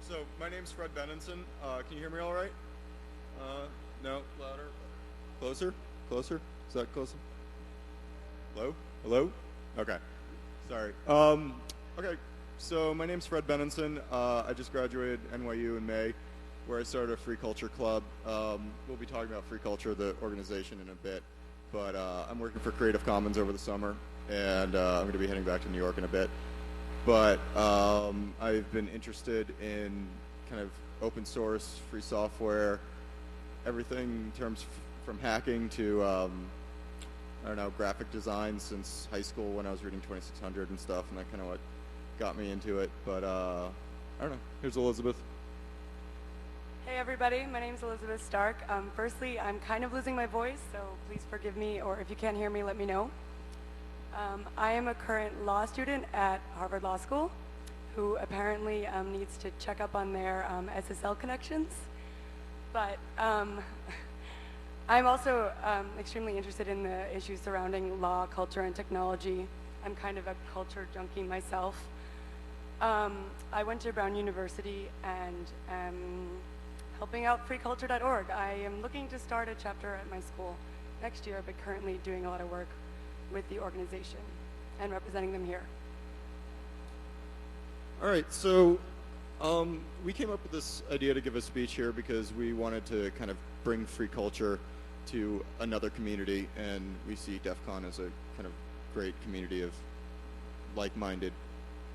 So my name's Fred Benenson. Can you hear me all right? No, louder, closer, closer. Is that closer? Hello, hello. Okay, sorry. Okay. So my name's Fred Benenson. I just graduated NYU in May, where I started a free culture club. We'll be talking about free culture, the organization, in a bit. But I'm working for Creative Commons over the summer, and I'm going to be heading back to New York in a bit. But I've been interested in kind of open source, free software, everything in terms from hacking to, I don't know, graphic design since high school when I was reading 2600 and stuff, and that kind of what got me into it. But I don't know. Here's Elizabeth. Hey everybody, my name is Elizabeth Stark. Firstly, I'm kind of losing my voice, so please forgive me, or if you can't hear me, let me know. I am a current law student at Harvard Law School who apparently needs to check up on their SSL connections. But I'm also extremely interested in the issues surrounding law, culture, and technology. I'm kind of a culture junkie myself. I went to Brown University and am helping out freeculture.org. I am looking to start a chapter at my school next year, but currently doing a lot of work with the organization and representing them here. All right, so we came up with this idea to give a speech here because we wanted to kind of bring free culture to another community, and we see DEF CON as a kind of great community of like-minded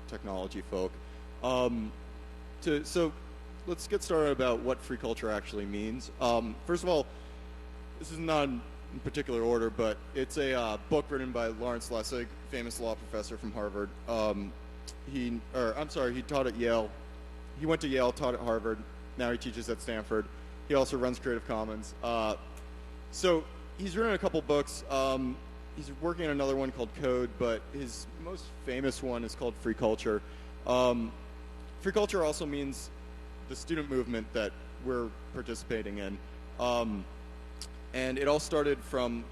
technology folk. So let's get started about what free culture actually means. First of all, this is not in particular order, but it's a book written by Lawrence Lessig, famous law professor from Harvard. He taught at Yale. He went to Yale, taught at Harvard. Now he teaches at Stanford. He also runs Creative Commons. So he's written a couple books. He's working on another one called Code, but his most famous one is called Free Culture. Free culture also means the student movement that we're participating in. And it all started from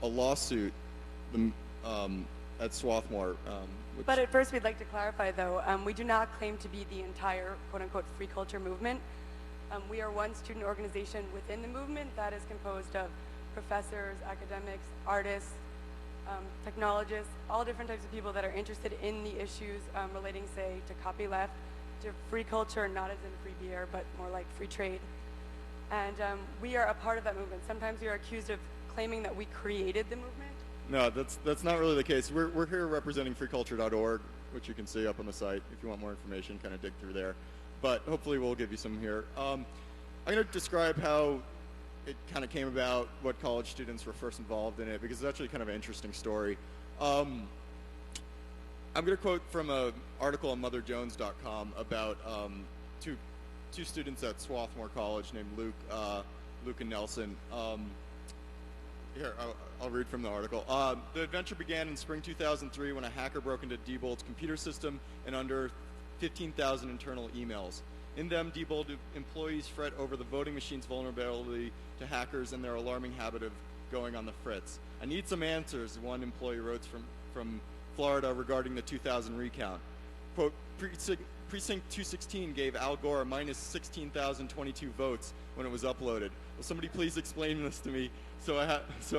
a lawsuit at Swarthmore. But at first we'd like to clarify, though, we do not claim to be the entire quote-unquote free culture movement. We are one student organization within the movement that is composed of professors, academics, artists, technologists, all different types of people that are interested in the issues relating, say, to copyleft, to free culture, not as in free beer, but more like free trade. And we are a part of that movement. Sometimes we are accused of claiming that we created the movement. No, that's not really the case. We're here representing freeculture.org, which you can see up on the site. If you want more information, kind of dig through there. But hopefully we'll give you some here. I'm going to describe how it kind of came about, what college students were first involved in it, because it's actually kind of an interesting story. I'm going to quote from an article on motherjones.com about two students at Swarthmore College named Luke and Nelson. Here, I'll read from the article. The adventure began in spring 2003 when a hacker broke into Diebold's computer system and under 15,000 internal emails. In them, Diebold employees fret over the voting machine's vulnerability to hackers and their alarming habit of going on the fritz. I need some answers, one employee wrote from Florida regarding the 2000 recount. Quote, Precinct 216 gave Al Gore minus 16,022 votes when it was uploaded. Will somebody please explain this to me so I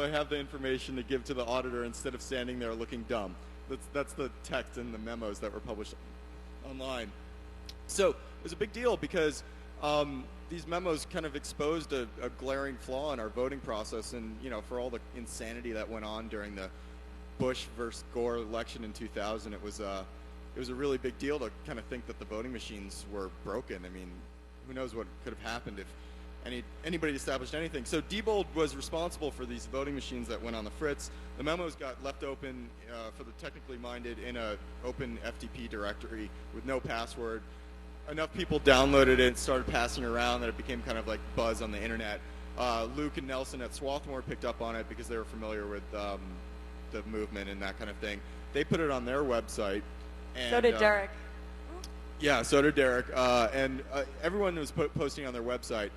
have the information to give to the auditor instead of standing there looking dumb? That's the text in the memos that were published online. So it was a big deal because these memos kind of exposed a glaring flaw in our voting process, and for all the insanity that went on during the Bush versus Gore election in 2000, it was a really big deal to kind of think that the voting machines were broken. I mean, who knows what could have happened if anybody established anything. So Diebold was responsible for these voting machines that went on the fritz. The memos got left open for the technically minded in an open FTP directory with no password. Enough people downloaded it, started passing around that it became kind of like buzz on the internet. Luke and Nelson at Swarthmore picked up on it because they were familiar with the movement and that kind of thing. They put it on their website. And, so did Derek. Yeah, so did Derek. And everyone was posting on their website.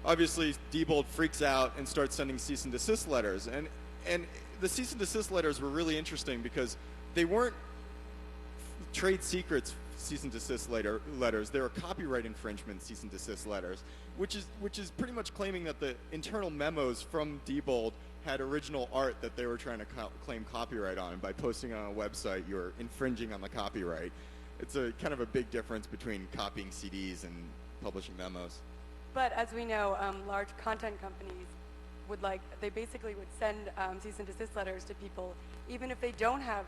Obviously, Diebold freaks out and starts sending cease and desist letters. And the cease and desist letters were really interesting because they weren't trade secrets cease and desist letters. There are copyright infringement cease and desist letters, which is pretty much claiming that the internal memos from Diebold had original art that they were trying to claim copyright on. And by posting on a website, you're infringing on the copyright. It's a kind of a big difference between copying CDs and publishing memos. But as we know, large content companies they basically would send cease and desist letters to people, even if they don't have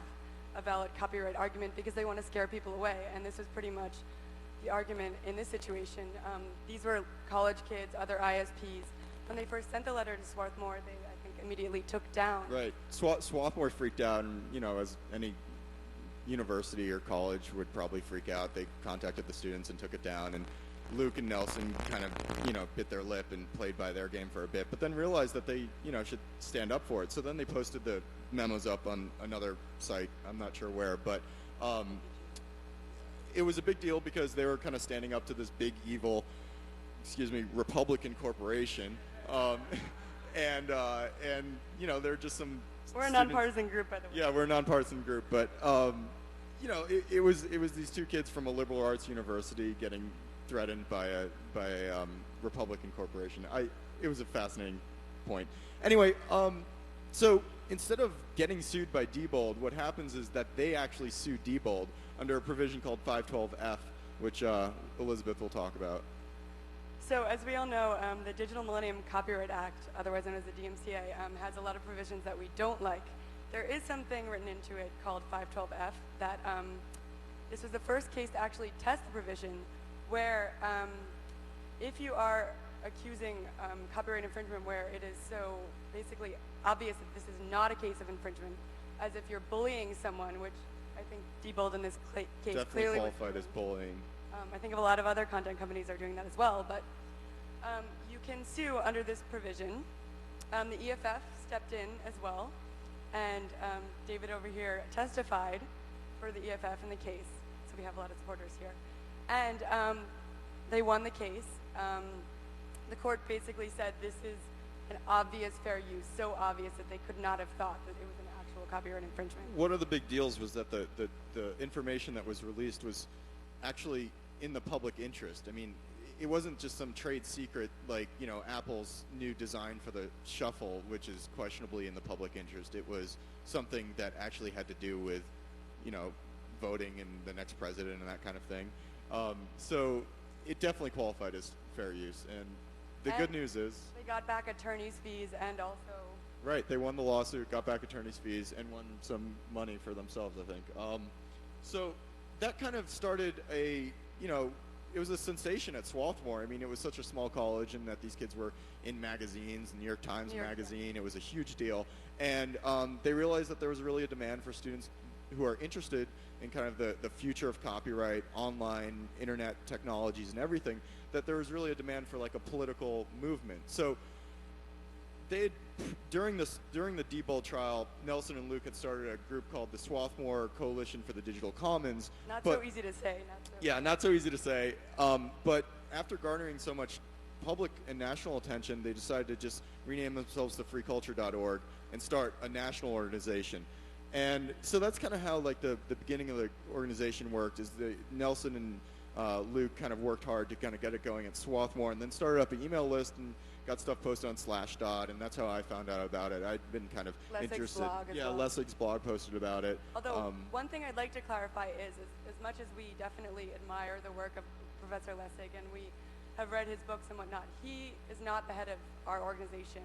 a valid copyright argument, because they want to scare people away. And this was pretty much the argument in this situation. These were college kids, other ISPs. When they first sent the letter to Swarthmore, they, I think, immediately took down. Right. Swarthmore freaked out, and, as any university or college would probably freak out, they contacted the students and took it down. And Luke and Nelson kind of, bit their lip and played by their game for a bit, but then realized that they, should stand up for it. So then they posted the memos up on another site. I'm not sure where, but it was a big deal because they were kind of standing up to this big, evil, Republican corporation. And they're just some. We're a nonpartisan group, by the way. Yeah, we're a nonpartisan group, but it was these two kids from a liberal arts university getting threatened by a Republican corporation. It was a fascinating point. Anyway, so instead of getting sued by Diebold, what happens is that they actually sue Diebold under a provision called 512F, which Elizabeth will talk about. So as we all know, the Digital Millennium Copyright Act, otherwise known as the DMCA, has a lot of provisions that we don't like. There is something written into it called 512F that this was the first case to actually test the provision where if you are accusing copyright infringement where it is so basically obvious that this is not a case of infringement, as if you're bullying someone, which I think Diebold in this case definitely clearly qualified as bullying. I think a lot of other content companies are doing that as well, but you can sue under this provision. The EFF stepped in as well, and David over here testified for the EFF in the case, so we have a lot of supporters here. And they won the case. The court basically said this is an obvious fair use, so obvious that they could not have thought that it was an actual copyright infringement. One of the big deals was that the information that was released was actually in the public interest. I mean, it wasn't just some trade secret like, Apple's new design for the Shuffle, which is questionably in the public interest. It was something that actually had to do with, voting and the next president and that kind of thing. So it definitely qualified as fair use. And the good news is they got back attorney's fees and also... Right, they won the lawsuit, got back attorney's fees, and won some money for themselves, I think. So that kind of started it was a sensation at Swarthmore. I mean, it was such a small college, and that these kids were in magazines, New York Times magazine. It was a huge deal. And they realized that there was really a demand for students who are interested in kind of the future of copyright, online, internet technologies and everything, that there was really a demand for like a political movement. So during the Diebold trial, Nelson and Luke had started a group called the Swarthmore Coalition for the Digital Commons. So easy to say. Not so easy to say. But after garnering so much public and national attention, they decided to just rename themselves to freeculture.org and start a national organization. And so that's kind of how like the beginning of the organization worked. Is Nelson and Luke kind of worked hard to kind of get it going at Swarthmore, and then started up an email list and got stuff posted on Slashdot, and that's how I found out about it. I'd been kind of interested. Lessig's blog posted about it. Although one thing I'd like to clarify is as much as we definitely admire the work of Professor Lessig and we have read his books and whatnot, he is not the head of our organization.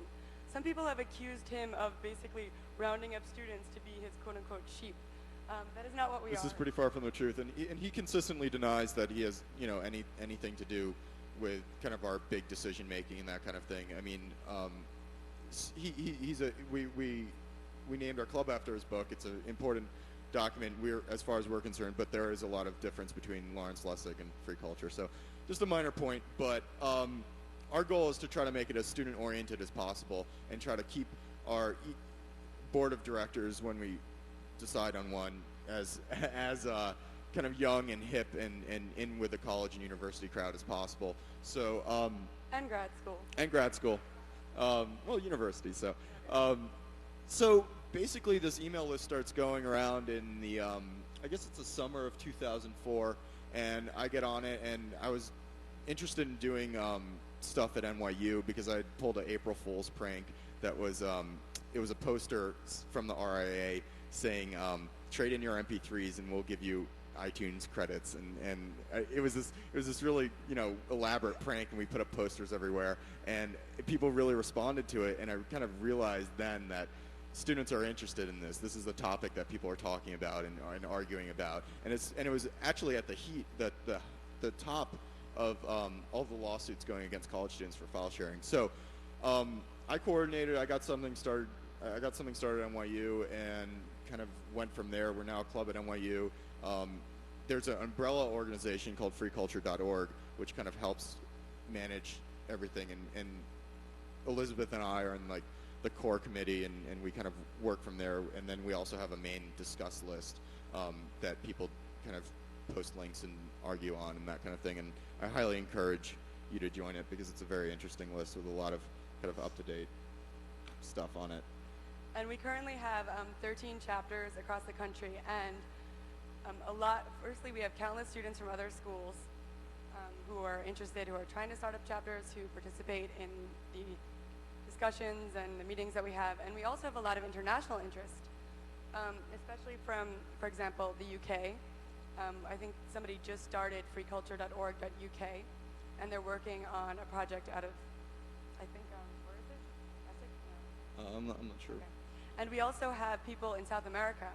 Some people have accused him of basically rounding up students to be his quote-unquote sheep. That is not what we are. This is pretty far from the truth, and he consistently denies that he has anything to do with kind of our big decision making and that kind of thing. I mean, we named our club after his book. It's an important document as far as we're concerned, but there is a lot of difference between Lawrence Lessig and free culture. So just a minor point, but our goal is to try to make it as student oriented as possible and try to keep our board of directors, when we decide on one, as kind of young and hip and in with the college and university crowd as possible. So and grad school. And grad school. Well, university. So basically, this email list starts going around in the I guess it's the summer of 2004, and I get on it, and I was interested in doing stuff at NYU because I pulled an April Fool's prank that was it was a poster from the RIA saying trade in your MP3s and we'll give you iTunes credits, and it was this really elaborate prank, and we put up posters everywhere, and people really responded to it, and I kind of realized then that students are interested in this. This is the topic that people are talking about and arguing about, and it was actually at the top of all the lawsuits going against college students for file sharing. So I coordinated. I got something started at NYU and kind of went from there. We're now a club at NYU. There's an umbrella organization called freeculture.org, which kind of helps manage everything, and Elizabeth and I are in like the core committee, and we kind of work from there. And then we also have a main discuss list that people kind of post links and argue on and that kind of thing. And I highly encourage you to join it because it's a very interesting list with a lot of kind of up-to-date stuff on it. And we currently have 13 chapters across the country, and firstly, we have countless students from other schools who are interested, who are trying to start up chapters, who participate in the discussions and the meetings that we have. And we also have a lot of international interest, especially from, for example, the UK. I think somebody just started freeculture.org.uk, and they're working on a project out of, I think, where is it? Essex? No. I'm not sure. Okay. And we also have people in South America.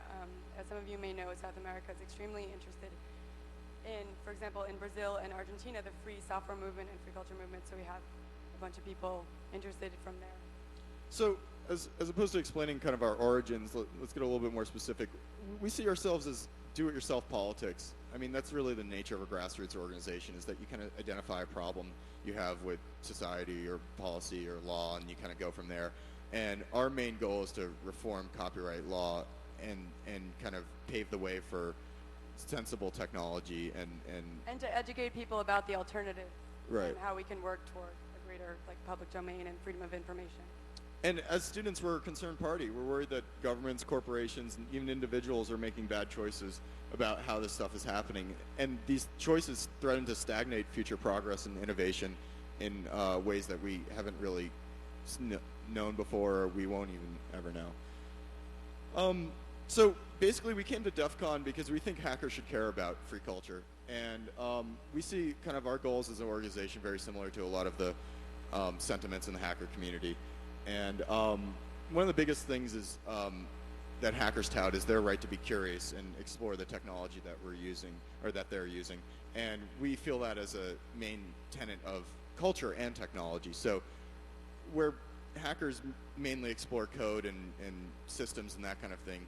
As some of you may know, South America is extremely interested in, for example, in Brazil and Argentina, the free software movement and free culture movement. So we have a bunch of people interested from there. So as opposed to explaining kind of our origins, let's get a little bit more specific. We see ourselves as do-it-yourself politics. I mean, that's really the nature of a grassroots organization, is that you kind of identify a problem you have with society or policy or law, and you kind of go from there. And our main goal is to reform copyright law and kind of pave the way for sensible technology and to educate people about the alternative, right, and how we can work toward a greater public domain and freedom of information. And as students, we're a concerned party. We're worried that governments, corporations, and even individuals are making bad choices about how this stuff is happening. And these choices threaten to stagnate future progress and innovation in ways that we haven't really known before, or we won't even ever know. So basically, we came to DEF CON because we think hackers should care about free culture. And we see kind of our goals as an organization very similar to a lot of the sentiments in the hacker community. And one of the biggest things is that hackers tout is their right to be curious and explore the technology that we're using, or that they're using. And we feel that as a main tenet of culture and technology. So where hackers mainly explore code and systems and that kind of thing,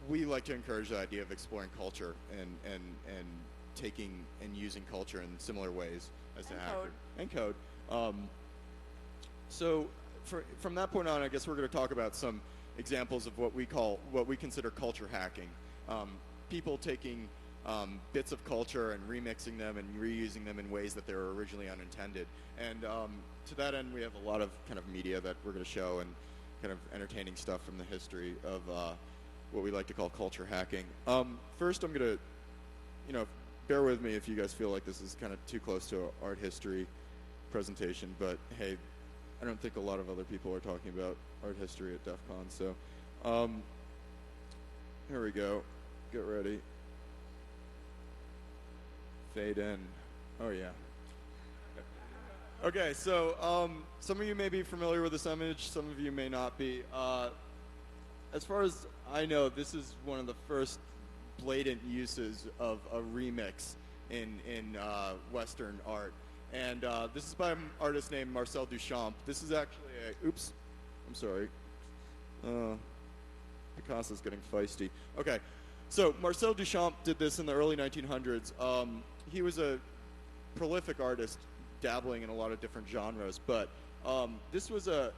we like to encourage the idea of exploring culture and taking and using culture in similar ways as the hacker. And code. So from that point on, I guess we're going to talk about some examples of what we consider culture hacking. People taking bits of culture and remixing them and reusing them in ways that they were originally unintended. And to that end, we have a lot of kind of media that we're going to show, and kind of entertaining stuff from the history of what we like to call culture hacking. First, I'm going to, bear with me if you guys feel like this is kind of too close to an art history presentation, but hey, I don't think a lot of other people are talking about art history at DEF CON, so here we go. Get ready. Fade in. Oh, yeah. Okay, so some of you may be familiar with this image, some of you may not be. As far as I know, this is one of the first blatant uses of a remix in Western art. And this is by an artist named Marcel Duchamp. This is actually a, oops, I'm sorry. Picasso's getting feisty. Okay, so Marcel Duchamp did this in the early 1900s. He was a prolific artist, dabbling in a lot of different genres, but this was a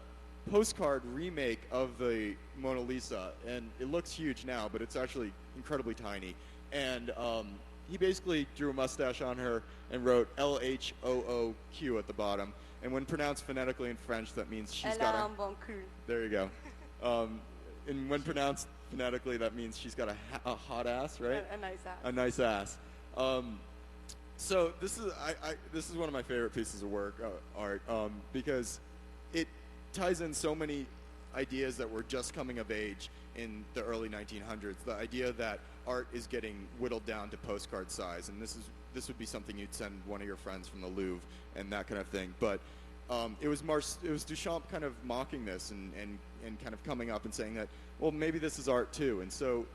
postcard remake of the Mona Lisa, and it looks huge now, but it's actually incredibly tiny. And he basically drew a mustache on her and wrote LHOOQ at the bottom. And when pronounced phonetically in French, that means she's got a... bon cul. There you go. And when pronounced phonetically, that means she's got a hot ass, right? A nice ass. A nice ass. So this is one of my favorite pieces of work, art, because it ties in so many ideas that were just coming of age in the early 1900s. The idea that art is getting whittled down to postcard size, and this would be something you'd send one of your friends from the Louvre and that kind of thing. But it was Duchamp kind of mocking this and kind of coming up and saying that, well, maybe this is art too. And so,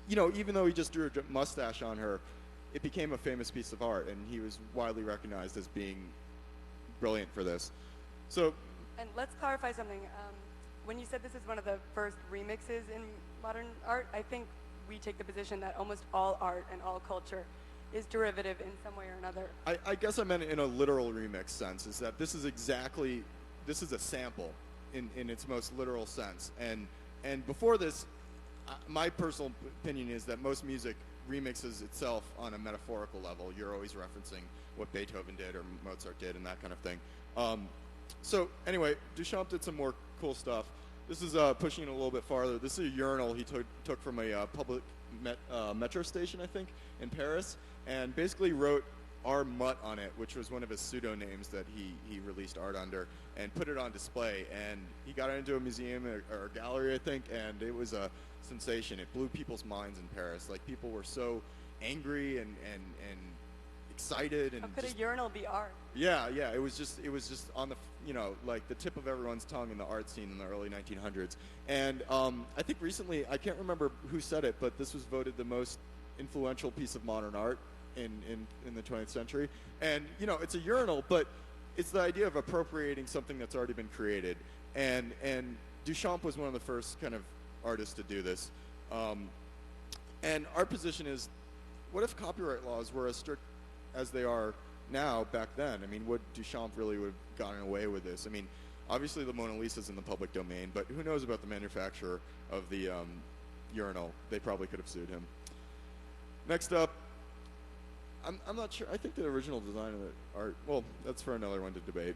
even though he just drew a mustache on her, it became a famous piece of art, and he was widely recognized as being brilliant for this. So, And let's clarify something. When you said this is one of the first remixes in modern art, I think we take the position that almost all art and all culture is derivative in some way or another. I guess I meant it in a literal remix sense, is that this is a sample in its most literal sense. And before this, my personal opinion is that most music remixes itself on a metaphorical level. You're always referencing what Beethoven did or Mozart did and that kind of thing. So anyway, Duchamp did some more cool stuff. This is pushing it a little bit farther. This is a urinal he took from a public metro station, I think, in Paris, and basically wrote R. Mutt on it, which was one of his pseudonames that he released art under, and put it on display. And he got it into a museum or a gallery, I think, and it was a sensation. It blew people's minds in Paris. Like, people were so angry and excited. And how could a urinal be art? Yeah. It was just on the like the tip of everyone's tongue in the art scene in the early 1900s. And I think recently, I can't remember who said it, but this was voted the most influential piece of modern art in the 20th century. And it's a urinal, but it's the idea of appropriating something that's already been created. And Duchamp was one of the first kind of artists to do this. And our position is, what if copyright laws were as strict as they are now back then? I mean, would Duchamp really would have gotten away with this? I mean, obviously the Mona Lisa is in the public domain, but who knows about the manufacturer of the urinal? They probably could have sued him. Next up, I'm not sure. I think the original design of the art, well, that's for another one to debate.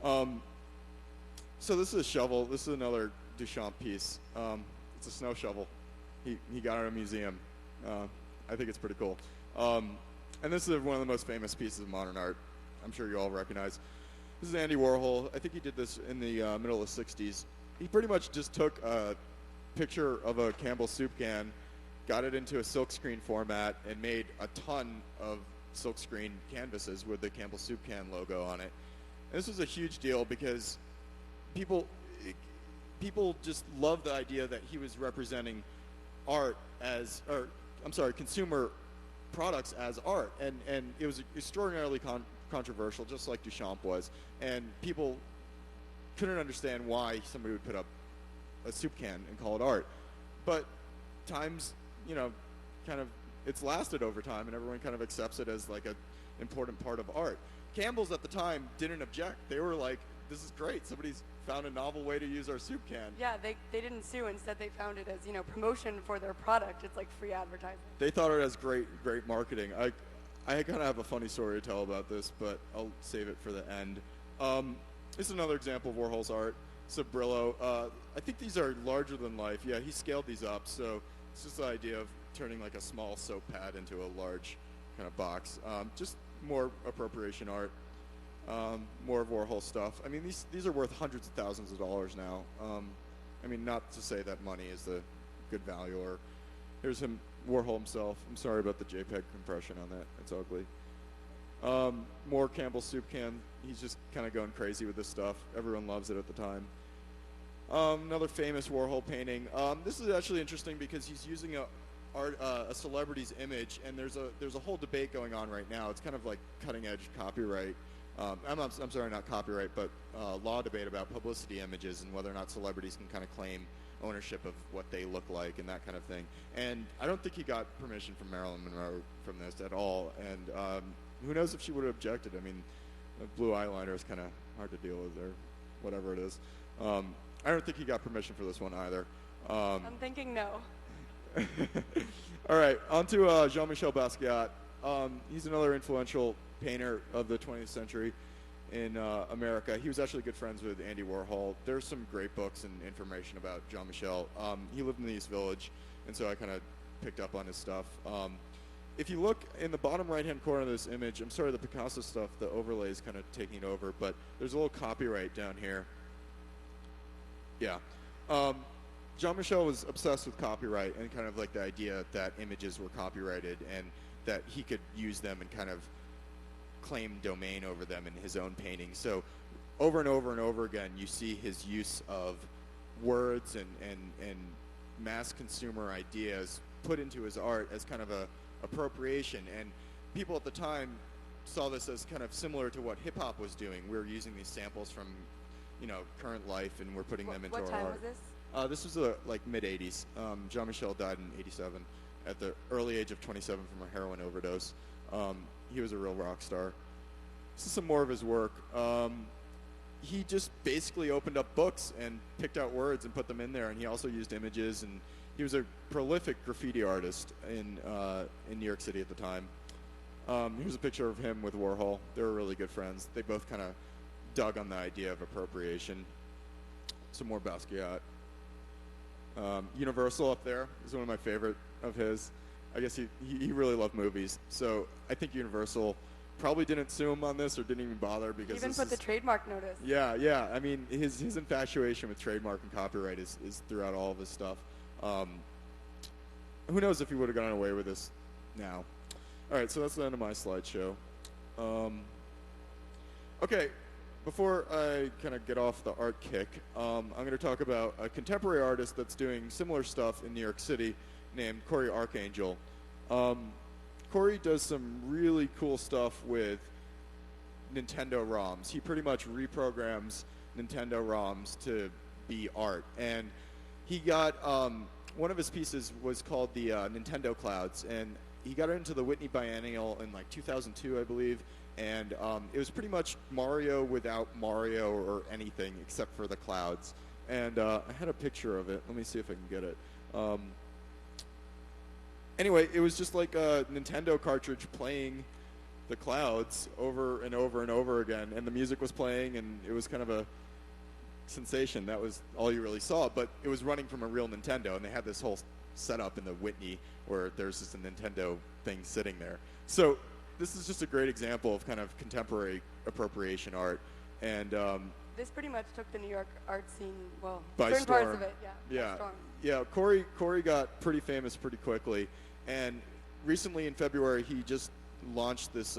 So this is a shovel. This is another Duchamp piece. It's a snow shovel. He got it in a museum. I think it's pretty cool. And this is one of the most famous pieces of modern art. I'm sure you all recognize. This is Andy Warhol. I think he did this in the middle of the 60s. He pretty much just took a picture of a Campbell's soup can, got it into a silkscreen format, and made a ton of silkscreen canvases with the Campbell's soup can logo on it. And this was a huge deal because people just loved the idea that he was representing consumer products as art, and it was extraordinarily controversial, just like Duchamp was, and people couldn't understand why somebody would put up a soup can and call it art. But times, kind of, it's lasted over time, and everyone kind of accepts it as like an important part of art. Campbell's at the time didn't object. They were like, this is great. Somebody's found a novel way to use our soup can. Yeah, they didn't sue. Instead, they found it as, promotion for their product. It's like free advertising. They thought it as great marketing. I kind of have a funny story to tell about this, but I'll save it for the end. This is another example of Warhol's art. It's a Brillo. I think these are larger than life. Yeah, he scaled these up, so it's just the idea of turning like a small soap pad into a large kind of box. Just more appropriation art. More of Warhol stuff. I mean, these are worth hundreds of thousands of dollars now. I mean, not to say that money is the good value. Or here's Warhol himself. I'm sorry about the JPEG compression on that. It's ugly. More Campbell's soup can. He's just kind of going crazy with this stuff. Everyone loves it at the time. Another famous Warhol painting. This is actually interesting because he's using a celebrity's image, and there's a whole debate going on right now. It's kind of like cutting edge copyright. I'm sorry, not copyright, but law debate about publicity images and whether or not celebrities can kind of claim ownership of what they look like and that kind of thing. And I don't think he got permission from Marilyn Monroe from this at all. And who knows if she would have objected. I mean, the blue eyeliner is kind of hard to deal with, or whatever it is. I don't think he got permission for this one either. I'm thinking no. All right, on to Jean-Michel Basquiat. He's another influential painter of the 20th century in America. He was actually good friends with Andy Warhol. There's some great books and information about Jean-Michel. He lived in the East Village, and so I kind of picked up on his stuff. if you look in the bottom right-hand corner of this image, I'm sorry, the Picasso stuff, the overlay is kind of taking over, but there's a little copyright down here. Yeah. Jean-Michel was obsessed with copyright and kind of like the idea that images were copyrighted and that he could use them and kind of claim domain over them in his own paintings. So over and over and over again, you see his use of words and mass consumer ideas put into his art as kind of a appropriation. And people at the time saw this as kind of similar to what hip-hop was doing. We were using these samples from, you know, current life, and we're putting them into our art. What time was this? This was like mid-'80s. Jean-Michel died in '87 at the early age of 27 from a heroin overdose. He was a real rock star. This is some more of his work. He just basically opened up books and picked out words and put them in there, and he also used images, and he was a prolific graffiti artist in New York City at the time. Here's a picture of him with Warhol. They were really good friends. They both kind of dug on the idea of appropriation. Some more Basquiat. Universal up there is one of my favorite of his. I guess he really loved movies, so I think Universal probably didn't sue him on this or didn't even bother because Even put the trademark notice. Yeah. I mean, his infatuation with trademark and copyright is throughout all of his stuff. Who knows if he would have gotten away with this now. All right, so that's the end of my slideshow. Okay, before I kind of get off the art kick, I'm going to talk about a contemporary artist that's doing similar stuff in New York City named Corey Archangel. Corey does some really cool stuff with Nintendo ROMs. He pretty much reprograms Nintendo ROMs to be art. And he got, one of his pieces was called the Nintendo Clouds, and he got into the Whitney Biennial in like 2002, I believe, and it was pretty much Mario without Mario or anything except for the clouds. And I had a picture of it. Let me see if I can get it. Anyway, it was just like a Nintendo cartridge playing the clouds over and over and over again, and the music was playing, and it was kind of a sensation. That was all you really saw, but it was running from a real Nintendo, and they had this whole setup in the Whitney where there's just a Nintendo thing sitting there. So this is just a great example of kind of contemporary appropriation art, and this pretty much took the New York art scene, well, by certain storm. parts of it, by storm. Yeah. Corey got pretty famous pretty quickly, and recently in February he just launched this.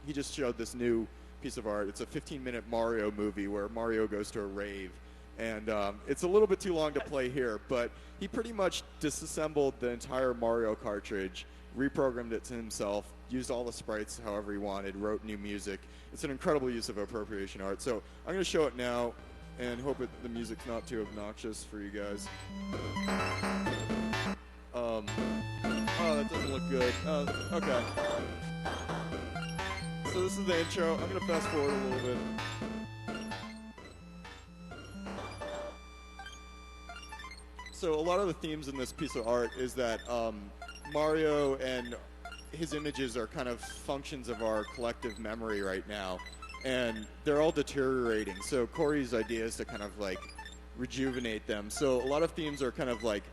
He just showed this new piece of art. It's a 15-minute Mario movie where Mario goes to a rave, and it's a little bit too long to play here, but he pretty much disassembled the entire Mario cartridge, reprogrammed it to himself, used all the sprites however he wanted, wrote new music. It's an incredible use of appropriation art. So I'm going to show it now and hope the music's not too obnoxious for you guys. Oh, that doesn't look good. Okay. So this is the intro. I'm going to fast forward a little bit. So a lot of the themes in this piece of art is that Mario and his images are kind of functions of our collective memory right now, and they're all deteriorating. So Corey's idea is to kind of like rejuvenate them. So a lot of themes are kind of like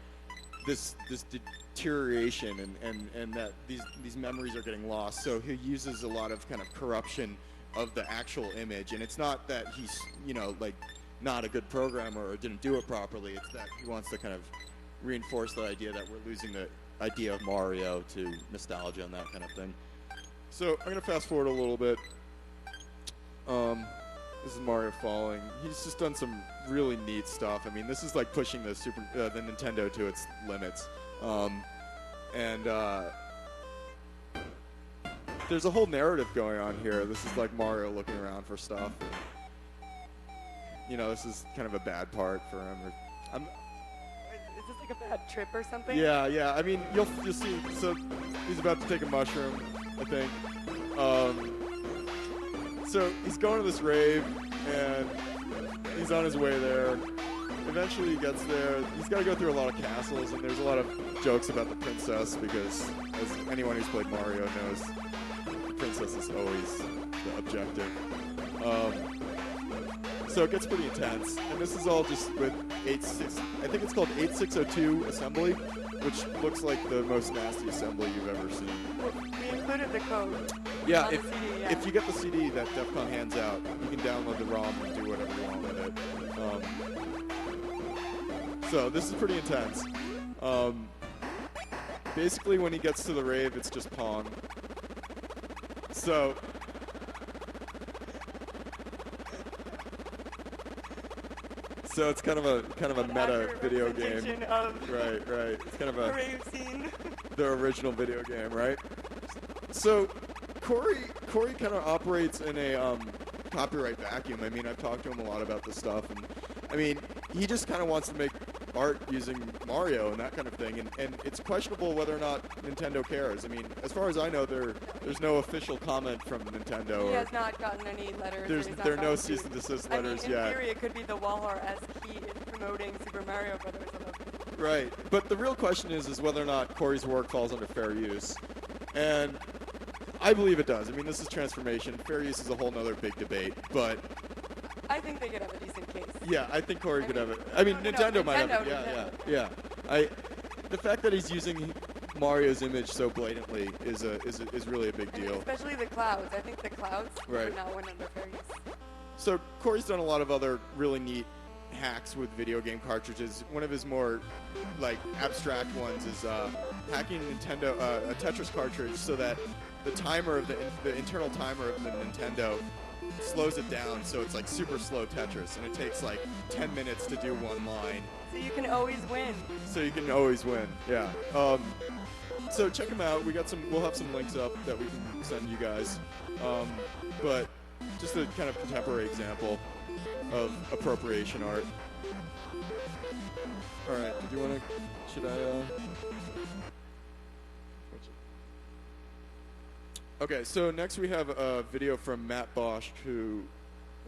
this deterioration and that these memories are getting lost. So he uses a lot of kind of corruption of the actual image, and it's not that he's, you know, like not a good programmer or didn't do it properly. It's that he wants to kind of reinforce the idea that we're losing the idea of Mario to nostalgia and that kind of thing. So I'm going to fast forward a little bit. This is Mario falling. He's just done some really neat stuff. I mean, this is like pushing the Nintendo to its limits. There's a whole narrative going on here. This is like Mario looking around for stuff. You know, this is kind of a bad part for him. Is this like a bad trip or something? Yeah. I mean, you'll see. So he's about to take a mushroom, I think. So he's going to this rave, and he's on his way there. Eventually he gets there. He's got to go through a lot of castles, and there's a lot of jokes about the princess because, as anyone who's played Mario knows, the princess is always the objective. So it gets pretty intense, and this is all just with I think it's called 8602 assembly. which looks like the most nasty assembly you've ever seen. We included the code. Yeah, on the CD, yeah. if you get the CD that DEF CON hands out, you can download the ROM and do whatever you want with it. So this is pretty intense. Basically, when he gets to the rave, it's just Pong. So it's kind of a meta video game. Right. It's kind of a rave scene. The original video game, right? So Corey kind of operates in a copyright vacuum. I mean, I've talked to him a lot about this stuff, and I mean, he just kind of wants to make art using Mario and that kind of thing, and it's questionable whether or not Nintendo cares. I mean, as far as I know, there's no official comment from Nintendo. He has not gotten any letters. There are no cease and desist letters in yet. In theory, it could be the Walhar as he is promoting Super Mario Brothers. Right, but the real question is whether or not Corey's work falls under fair use, and I believe it does. I mean, this is transformation. Fair use is a whole nother big debate, but I think they could have a decent case. Yeah, I think Corey could have it. I mean, Nintendo might have it. Yeah. The fact that he's using Mario's image so blatantly is really a big deal. Especially the clouds. I think the clouds right. now went under fair use. So Corey's done a lot of other really neat hacks with video game cartridges. One of his more abstract ones is hacking a Tetris cartridge so that the internal timer of the Nintendo slows it down, so it's like super slow Tetris, and it takes like 10 minutes to do one line. So you can always win. Yeah. So check them out. We'll have some links up that we can send you guys. But just a kind of contemporary example of appropriation art. All right. Should I? Okay, so next we have a video from Matt Bosch, who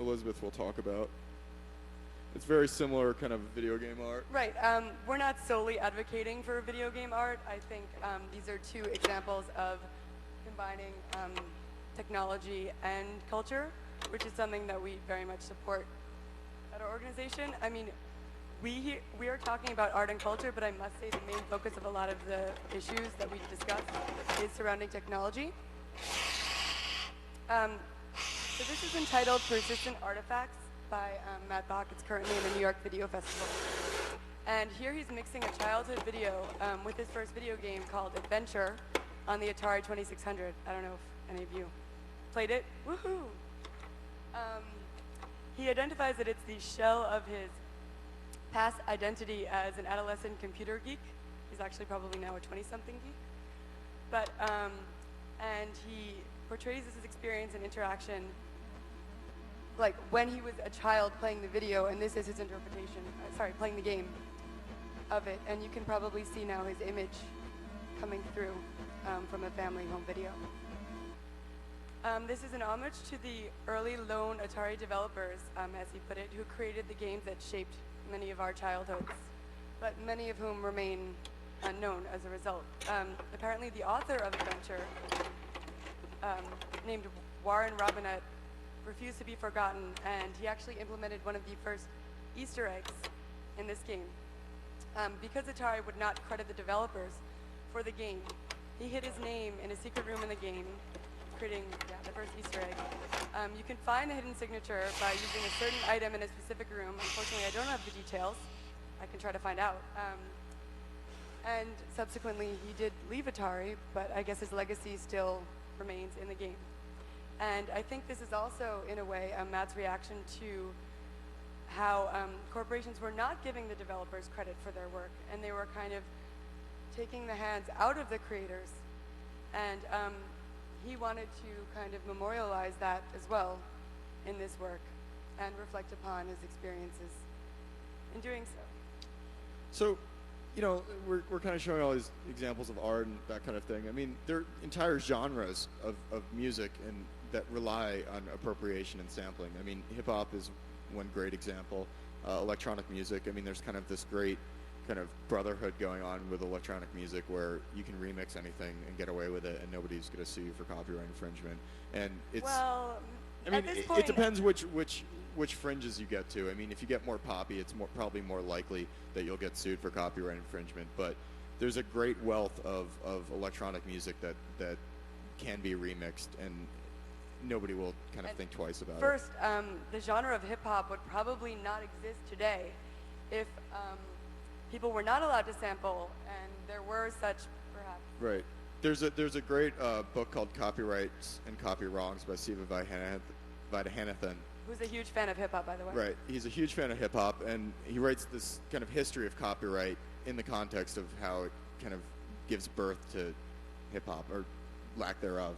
Elizabeth will talk about. It's very similar kind of video game art. Right. We're not solely advocating for video game art. I think these are two examples of combining technology and culture, which is something that we very much support at our organization. I mean, we are talking about art and culture, but I must say the main focus of a lot of the issues that we discussed is surrounding technology. So this is entitled Persistent Artifacts by Matt Bach. It's currently in the New York Video Festival. And here he's mixing a childhood video with his first video game called Adventure on the Atari 2600. I don't know if any of you played it. Woohoo! He identifies that it's the shell of his past identity as an adolescent computer geek. He's actually probably now a 20-something geek. But, and he portrays this experience and interaction like when he was a child playing the video, and this is his interpretation, playing the game of it. And you can probably see now his image coming through from a family home video. This is an homage to the early lone Atari developers, as he put it, who created the games that shaped many of our childhoods, but many of whom remain unknown as a result. Apparently the author of Adventure, named Warren Robinette, refused to be forgotten, and he actually implemented one of the first Easter eggs in this game. Because Atari would not credit the developers for the game, he hid his name in a secret room in the game, creating the first Easter egg. You can find the hidden signature by using a certain item in a specific room. Unfortunately, I don't have the details. I can try to find out. And subsequently, he did leave Atari, but I guess his legacy still remains in the game. And I think this is also, in a way, Matt's reaction to how corporations were not giving the developers credit for their work, and they were kind of taking the hands out of the creators. And he wanted to kind of memorialize that as well in this work and reflect upon his experiences in doing so. So, you know, we're kind of showing all these examples of art and that kind of thing. I mean, there are entire genres of music and that rely on appropriation and sampling. I mean, hip-hop is one great example. Electronic music, I mean, there's kind of this great kind of brotherhood going on with electronic music where you can remix anything and get away with it and nobody's going to sue you for copyright infringement. And it's... Well, I mean, at this point, it depends which fringes you get to. I mean, if you get more poppy, it's probably more likely that you'll get sued for copyright infringement. But there's a great wealth of electronic music that can be remixed, and nobody will kind of think twice about it. First, the genre of hip-hop would probably not exist today if people were not allowed to sample, and there were such, perhaps. Right. There's a great book called Copyrights and Copywrongs by Siva Vaidyanathan. Who's a huge fan of hip-hop, by the way. Right. He's a huge fan of hip-hop, and he writes this kind of history of copyright in the context of how it kind of gives birth to hip-hop, or lack thereof.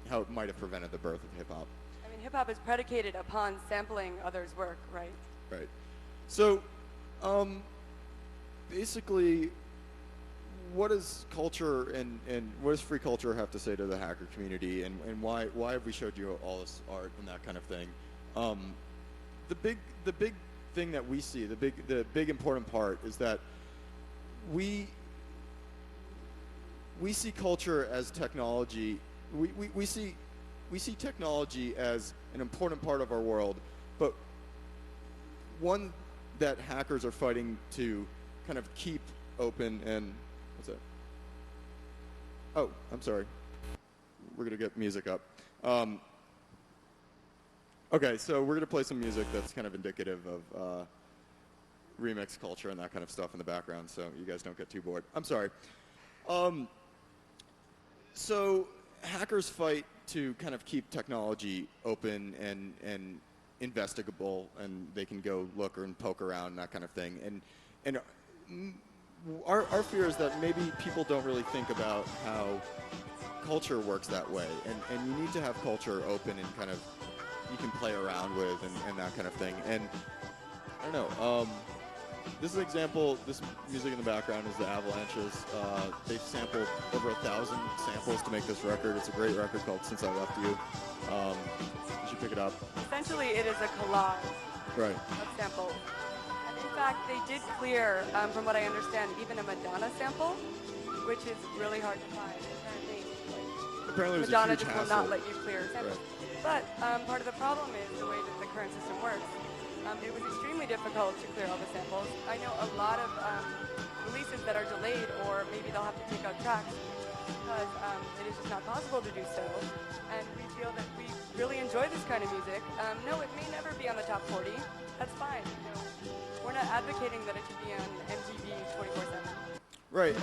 How it might have prevented the birth of hip-hop. I mean, hip-hop is predicated upon sampling others' work, right? Right. So, basically, what does culture and what does free culture have to say to the hacker community, and why have we showed you all this art and that kind of thing? The big thing that we see, the big important part is that we see culture as technology. We see technology as an important part of our world, but one that hackers are fighting to kind of keep open. And what's that? Oh, I'm sorry. We're gonna get music up. Okay, so we're gonna play some music that's kind of indicative of remix culture and that kind of stuff in the background, so you guys don't get too bored. I'm sorry. So hackers fight to kind of keep technology open and investigable, and they can go look and poke around and that kind of thing. And our fear is that maybe people don't really think about how culture works that way, and you need to have culture open and kind of you can play around with and that kind of thing. And I don't know. This is an example. This music in the background is the Avalanches. They've sampled over 1,000 samples to make this record. It's a great record called Since I Left You. You should pick it up. Essentially, it is a collage Right. of samples. And in fact, they did clear, from what I understand, even a Madonna sample, which is really hard to find. Apparently, it was Madonna a huge just hassle. will not let you clear samples. Right. But part of the problem is the way that the current system works. It was extremely difficult to clear all the samples. I know a lot of releases that are delayed, or maybe they'll have to take out tracks because it is just not possible to do so. And we feel that we really enjoy this kind of music. No, it may never be on the top 40. That's fine. You know, we're not advocating that it should be on MTV 24/7. Right.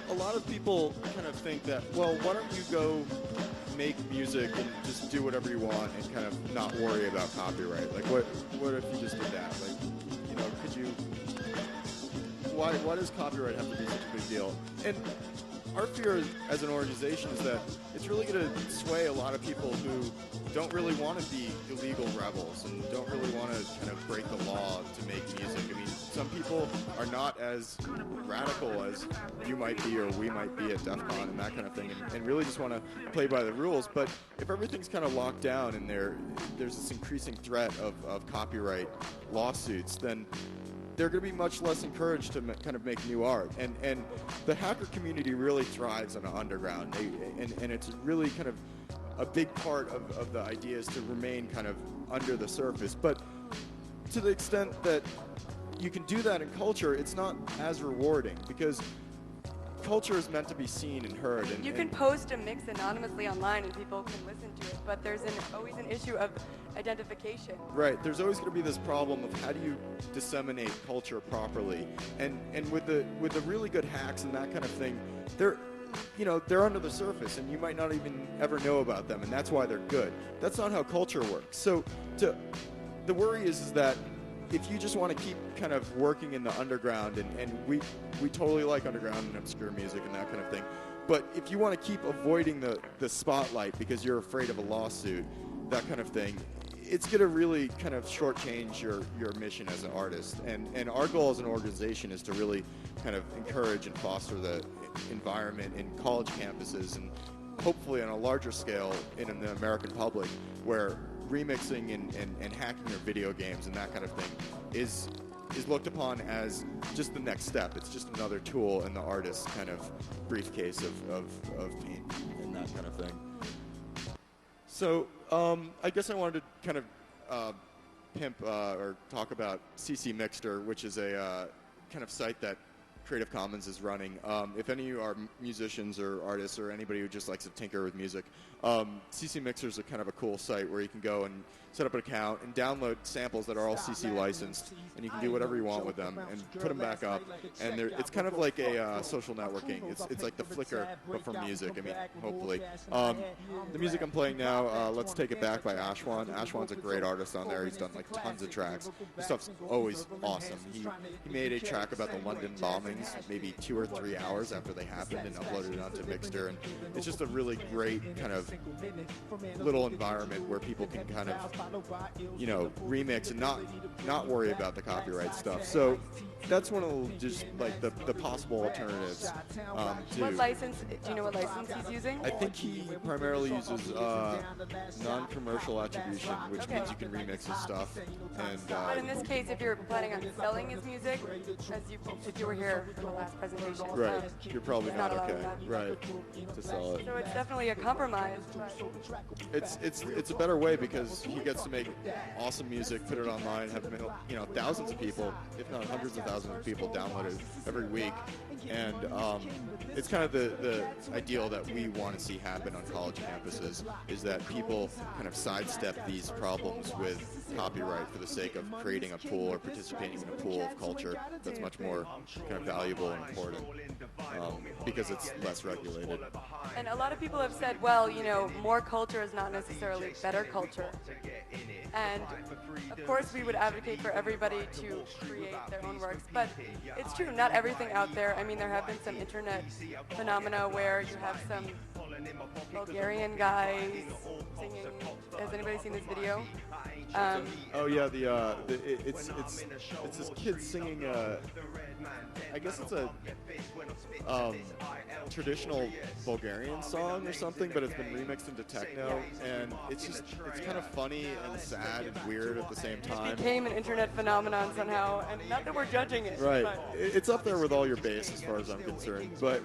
A lot of people kind of think that, well, why don't you go make music and just do whatever you want and kind of not worry about copyright? Like, what if you just did that? Like, you know, could you? Why does copyright have to be such a big deal? And our fear as an organization is that it's really going to sway a lot of people who don't really want to be illegal rebels and don't really want to kind of break the law to make music. I mean, some people are not as radical as you might be or we might be at DEF CON and that kind of thing, and really just want to play by the rules. But if everything's kind of locked down and there's this increasing threat of copyright lawsuits, then they're going to be much less encouraged to kind of make new art. And the hacker community really thrives on the underground. And it's really kind of a big part of the idea is to remain kind of under the surface. But to the extent that you can do that in culture, it's not as rewarding because culture is meant to be seen and heard. And you can post a mix anonymously online and people can listen to it, but there's always an issue of identification. Right. There's always going to be this problem of how do you disseminate culture properly, and with the really good hacks and that kind of thing, they're under the surface and you might not even ever know about them, and that's why they're good. That's not how culture works. So the worry is that if you just want to keep kind of working in the underground, and we totally like underground and obscure music and that kind of thing, but if you want to keep avoiding the spotlight because you're afraid of a lawsuit, that kind of thing, it's going to really kind of shortchange your mission as an artist. And our goal as an organization is to really kind of encourage and foster the environment in college campuses and hopefully on a larger scale in the American public, where remixing and hacking your video games and that kind of thing is looked upon as just the next step. It's just another tool in the artist's kind of briefcase of paint and that kind of thing. So I guess I wanted to kind of pimp or talk about CC Mixter, which is a kind of site that Creative Commons is running. If any of you are musicians or artists or anybody who just likes to tinker with music, CC Mixer is a kind of a cool site where you can go and set up an account and download samples that are all CC licensed, and you can do whatever you want with them and put them back up. And it's kind of like a social networking. It's like the Flickr, but for music. I mean, hopefully. The music I'm playing now, Let's Take It Back by Ashwan. Ashwan's a great artist on there. He's done like tons of tracks. His stuff's always awesome. He made a track about the London bombings maybe 2 or 3 hours after they happened and uploaded it onto Mixter. And it's just a really great kind of little environment where people can kind of, you know, remix and not worry about the copyright stuff. So that's one of just like the possible alternatives to. What license? Do you know what license he's using? I think he primarily uses non-commercial attribution, which means you can remix his stuff. And but in this case, if you're planning on selling his music, if you were here for the last presentation, right, you're probably not allowed okay, right, to sell it. So it's definitely a compromise. But It's a better way because he gets to make awesome music, put it online, have thousands of people, if not hundreds of thousands of people download it every week, and it's kind of the ideal that we want to see happen on college campuses, is that people kind of sidestep these problems with copyright for the sake of creating a pool or participating in a pool of culture that's much more kind of valuable and important because it's less regulated. And a lot of people have said, well, you know, more culture is not necessarily better culture. And of course we would advocate for everybody to create their own works, but it's true, not everything out there. I mean, there have been some internet phenomena where you have some Bulgarian guys singing. Has anybody seen this video? Oh yeah, it's this kid singing. I guess it's a traditional Bulgarian song or something, but it's been remixed into techno, and it's kind of funny and sad and weird at the same time. It became an internet phenomenon somehow, and not that we're judging it. Right, But it's up there with all your bass as far as I'm concerned. But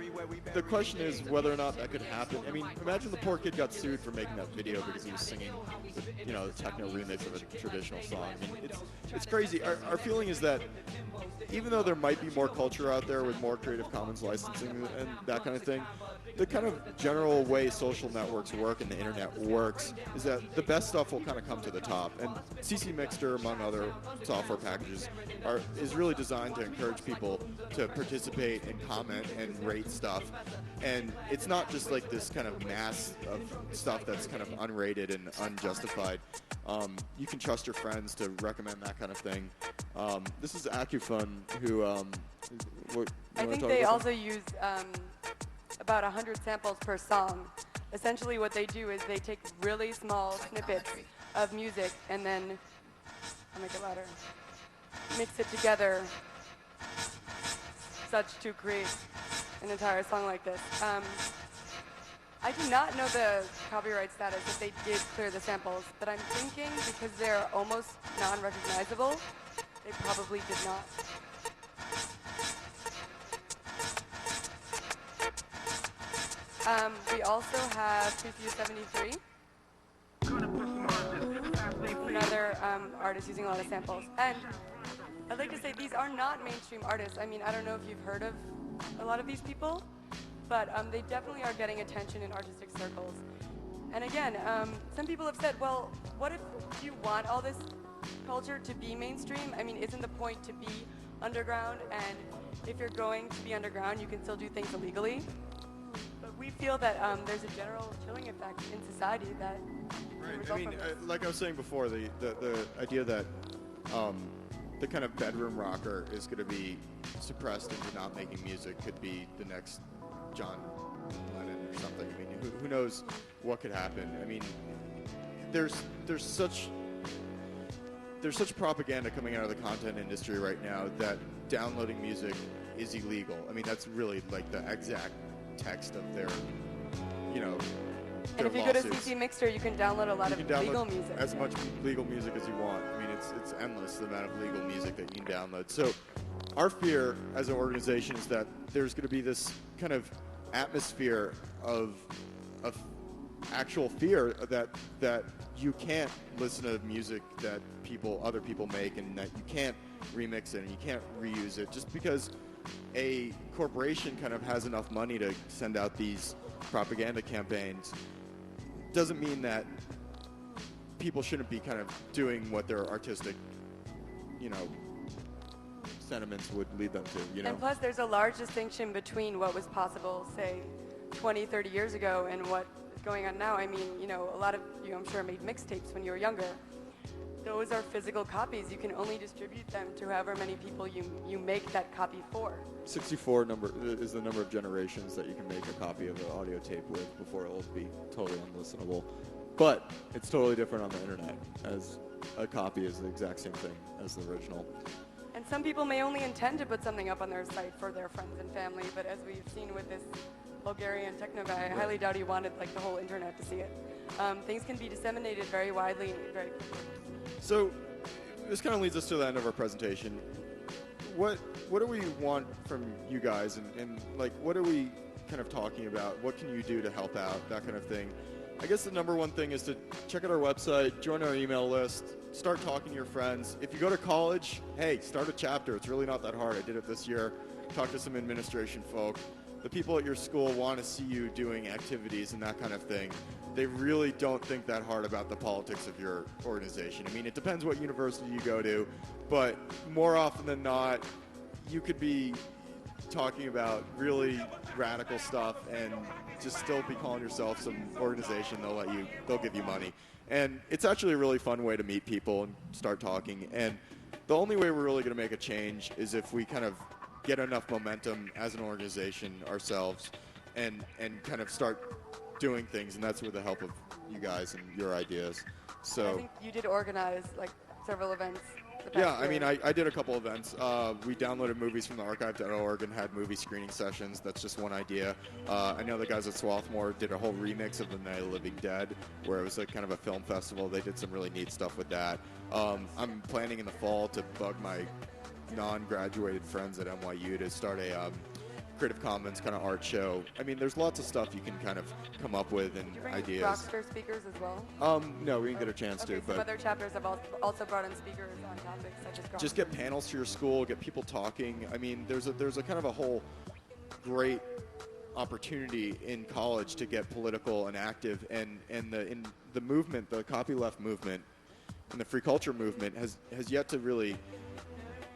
the question is whether or not that could happen. I mean, imagine the poor kid got sued for making that video because he was singing, the techno remix of a traditional song. I mean, it's crazy. Our feeling is that even though there might be more culture out there with more Creative Commons licensing and that kind of thing, the kind of general way social networks work and the internet works is that the best stuff will kind of come to the top. And CC Mixter, among other software packages, is really designed to encourage people to participate and comment and rate stuff. And it's not just like this kind of mass of stuff that's kind of unrated and unjustified. You can trust your friends to recommend that kind of thing. This is AcuFun, who I think they also use about 100 samples per song. Essentially what they do is they take really small snippets of music and then, I'll make it louder, mix it together such to create an entire song like this. I do not know the copyright status if they did clear the samples, but I'm thinking because they're almost non-recognizable, they probably did not. We also have Preview 73, another artist using a lot of samples. And I'd like to say these are not mainstream artists. I mean, I don't know if you've heard of a lot of these people, but they definitely are getting attention in artistic circles. And again, some people have said, well, what if you want all this culture to be mainstream? I mean, isn't the point to be underground? And if you're going to be underground, you can still do things illegally. But we feel that there's a general chilling effect in society that can result from this. Like I was saying before, the idea that the kind of bedroom rocker is going to be suppressed into not making music could be the next John Lennon or something. I mean, who knows what could happen? I mean, there's such propaganda coming out of the content industry right now that downloading music is illegal. I mean, that's really like the exact text of their, And if you lawsuits. go to CC Mixter, you can download a lot of legal music. As much legal music as you want. I mean, it's endless, the amount of legal music that you can download. So our fear as an organization is that there's going to be this kind of atmosphere of actual fear that you can't listen to music that other people make, and that you can't remix it and you can't reuse it. Just because a corporation kind of has enough money to send out these propaganda campaigns doesn't mean that people shouldn't be kind of doing what their artistic, sentiments would lead them to, And plus, there's a large distinction between what was possible, say, 20, 30 years ago and what is going on now. I mean, a lot of you, I'm sure, made mixtapes when you were younger. Those are physical copies. You can only distribute them to however many people you make that copy for. 64 number is the number of generations that you can make a copy of an audio tape with before it'll be totally unlistenable. But it's totally different on the internet, as a copy is the exact same thing as the original. And some people may only intend to put something up on their site for their friends and family, but as we've seen with this Bulgarian techno guy, I highly doubt he wanted the whole internet to see it. Things can be disseminated very widely and very quickly. So this kind of leads us to the end of our presentation. What do we want from you guys, and what are we kind of talking about? What can you do to help out, that kind of thing? I guess the number one thing is to check out our website, join our email list, start talking to your friends. If you go to college, hey, start a chapter. It's really not that hard. I did it this year. Talk to some administration folk. The people at your school want to see you doing activities and that kind of thing. They really don't think that hard about the politics of your organization. I mean, it depends what university you go to, but more often than not, you could be talking about really radical stuff and just still be calling yourself some organization. They'll give you money. And it's actually a really fun way to meet people and start talking. And the only way we're really going to make a change is if we kind of get enough momentum as an organization ourselves and kind of start doing things. And that's with the help of you guys and your ideas. So I think you did organize several events. Yeah, I mean, I did a couple events. We downloaded movies from the archive.org and had movie screening sessions. That's just one idea. I know the guys at Swarthmore did a whole remix of The Night of the Living Dead, where it was kind of a film festival. They did some really neat stuff with that. I'm planning in the fall to bug my non-graduated friends at NYU to start a Creative Commons kind of art show. I mean, there's lots of stuff you can kind of come up with and Did you bring ideas. Rockstar speakers as well? No, we didn't get a chance to. Some But other chapters have also brought in speakers on topics such as just get panels to your school, get people talking. I mean, there's a kind of a whole great opportunity in college to get political and active, and in the movement, the copyleft movement, and the free culture movement has yet to really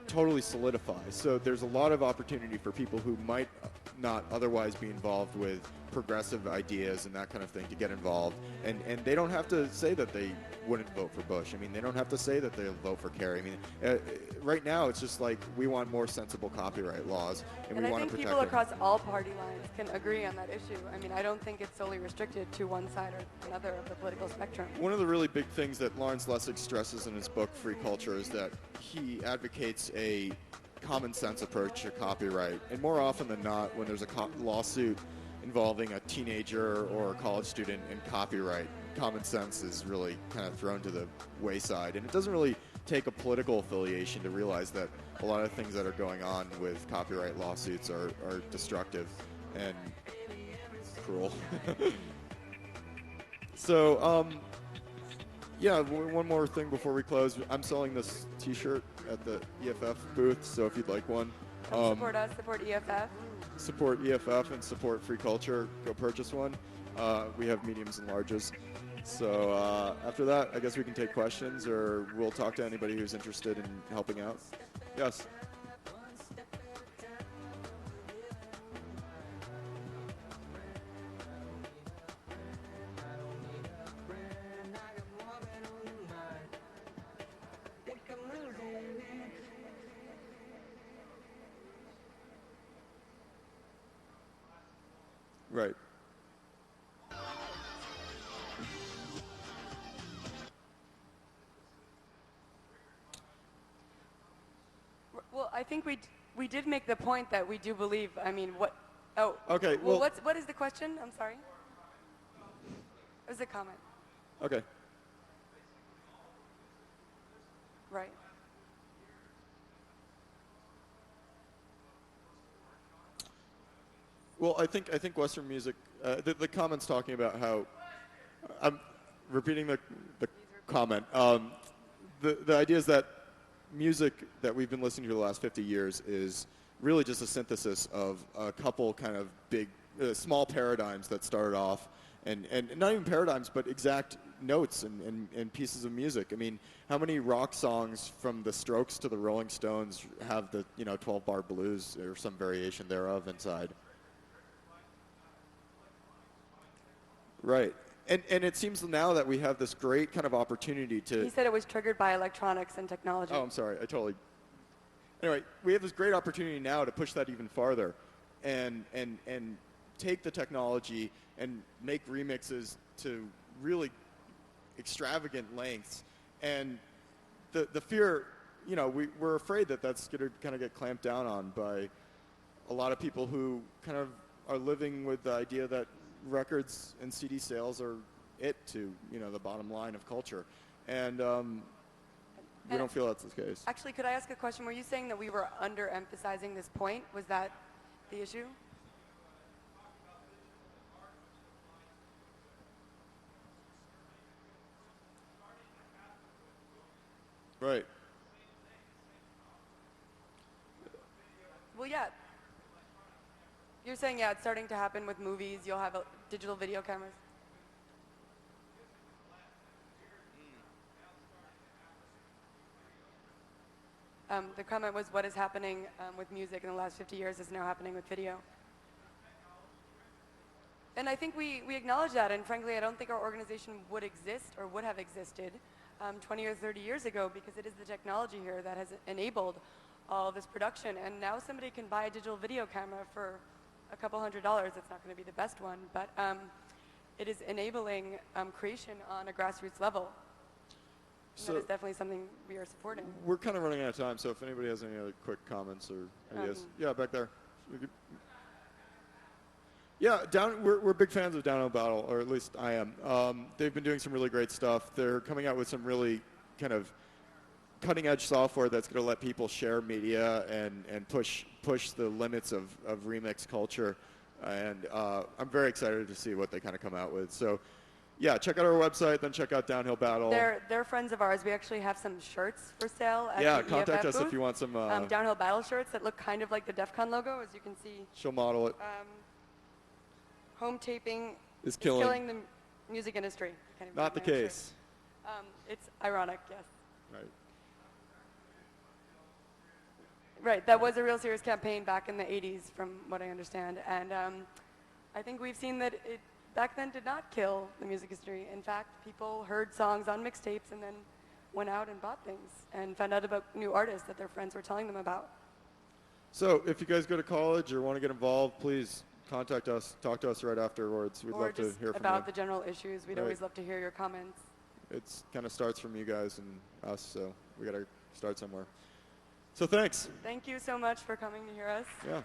totally solidify. So there's a lot of opportunity for people who might not otherwise be involved with progressive ideas and that kind of thing to get involved. And they don't have to say that they wouldn't vote for Bush. I mean, they don't have to say that they'll vote for Kerry. I mean, right now it's just we want more sensible copyright laws, and we want to protect people them. across all party lines can agree on that issue. I mean, I don't think it's solely restricted to one side or another of the political spectrum. One of the really big things that Lawrence Lessig stresses in his book, Free Culture, is that he advocates a common sense approach to copyright. And more often than not, when there's a lawsuit involving a teenager or a college student and copyright, common sense is really kind of thrown to the wayside. And it doesn't really take a political affiliation to realize that a lot of things that are going on with copyright lawsuits are destructive and cruel. So, yeah, one more thing before we close. I'm selling this T-shirt at the EFF booth, so if you'd like one. Support us, support EFF. Support EFF and support free culture. Go purchase one. We have mediums and larges. So after that, I guess we can take questions, or we'll talk to anybody who's interested in helping out. Yes? Right. Well, I think we did make the point that we do believe. I mean, what? Oh. Okay. Well, what is the question? I'm sorry. It was a comment. Okay. Right. Well, I think Western music. The comment's talking about how. I'm repeating the comment. The idea is that music that we've been listening to the last 50 years is really just a synthesis of a couple kind of big, small paradigms that started off, and not even paradigms, but exact notes and pieces of music. I mean, how many rock songs from the Strokes to the Rolling Stones have the 12-bar blues or some variation thereof inside? Right. And it seems now that we have this great kind of opportunity to... He said it was triggered by electronics and technology. Oh, I'm sorry. I totally... Anyway, we have this great opportunity now to push that even farther and take the technology and make remixes to really extravagant lengths. And the fear, we're afraid that that's going to kind of get clamped down on by a lot of people who kind of are living with the idea that records and CD sales are to the bottom line of culture, and we don't feel that's the case. Actually, could I ask a question? Were you saying that we were underemphasizing this point? Was that the issue? Right. Well, yeah. You're saying, yeah, it's starting to happen with movies. You'll have digital video cameras. The comment was, what is happening with music in the last 50 years is now happening with video. And I think we acknowledge that, and frankly, I don't think our organization would exist or would have existed 20 or 30 years ago, because it is the technology here that has enabled all this production. And now somebody can buy a digital video camera for a couple $100. It's not going to be the best one, but it is enabling creation on a grassroots level. So that is definitely something we are supporting. We're kind of running out of time, so if anybody has any other quick comments or ideas. Yeah, back there. Yeah, we're big fans of Downhill Battle, or at least I am. They've been doing some really great stuff. They're coming out with some really kind of cutting-edge software that's going to let people share media and push the limits of remix culture. And I'm very excited to see what they kind of come out with. So, yeah, check out our website, then check out Downhill Battle. They're friends of ours. We actually have some shirts for sale at the contact EFF us booth. if you want some. Downhill Battle shirts that look kind of like the DEF CON logo, as you can see. She'll model it. Home taping is killing the music industry. Can't even Not the case. It's ironic, yes. Right. Right, that was a real serious campaign back in the 80s, from what I understand. And I think we've seen that it back then did not kill the music industry. In fact, people heard songs on mixtapes and then went out and bought things and found out about new artists that their friends were telling them about. So if you guys go to college or want to get involved, please contact us. Talk to us right afterwards. We'd love to hear from you. About the general issues. We'd always love to hear your comments. It kind of starts from you guys and us, so we got to start somewhere. So thanks. Thank you so much for coming to hear us. Yeah.